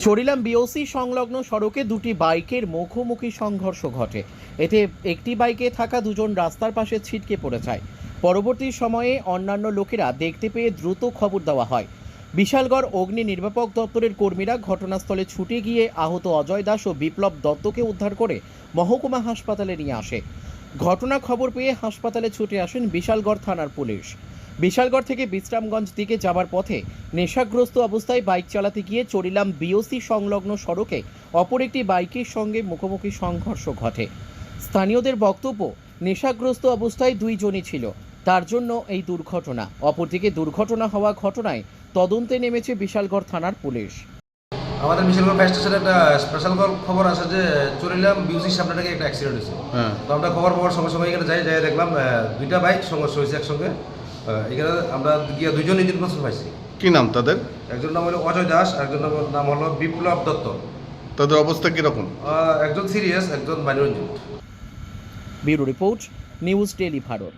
Charilam BOC সংলগ্ন সড়কে দুটি বাইকের মুখোমুখি সংঘর্ষ ঘটে। এতে একটি বাইকে থাকা দুজন রাস্তার পাশে ছিটকে পড়ে যায়। পরবর্তী সময়ে অন্যান্য লোকেরা দেখতে পেয়ে দ্রুত খবর দেওয়া হয়। বিশালগড় অগ্নি নির্বাপক দপ্তরের কর্মীরা ঘটনাস্থলে ছুটে গিয়ে আহত অজয় দাস ও বিপ্লব দত্তকে উদ্ধার করে মহকুমা হাসপাতালে নিয়ে আসে। ঘটনা খবর পেয়ে হাসপাতালে ছুটে আসেন বিশালগড় থানার পুলিশ। বিশালগড় থেকে বিশ্রামগঞ্জ দিকে যাবার পথে নেশাগ্রস্ত অবস্থায় বাইক চালাতে গিয়ে চরিলাম বিওসি সংলগ্ন সড়কে অপর একটি বাইকের সঙ্গে মুখোমুখি সংঘর্ষ ঘটে। স্থানীয়দের বক্তব্য, নেশাগ্রস্ত অবস্থায় দুইজনই ছিল, তার জন্য এই দুর্ঘটনা। অপরদিকে দুর্ঘটনা হওয়া ঘটনায় তদন্তে নেমেছে বিশালগড় থানার পুলিশ। আমাদের বিশালগড় ফায়ার স্টেশনে একটা স্পেশাল খবর আসে যে চরিলাম বিউসির সামনে নাকি একটা অ্যাক্সিডেন্ট হয়েছে। তো আমরা খবর পাওয়ার সঙ্গে সঙ্গে এখানে যাই দেখলাম দুইটা বাইক সংঘর্ষ হয়েছে একসঙ্গে। এখানে আমরা গিয়ে দুইজন ইঞ্জিন পাইছি। কি নাম তাদের? একজন নাম হলো অজয় দাস, একজন নাম হলো বিপ্লব দত্ত। তাদের অবস্থা কিরকম? একজন সিরিয়াস, একজন minor injured. Bureau report, news daily Bharat.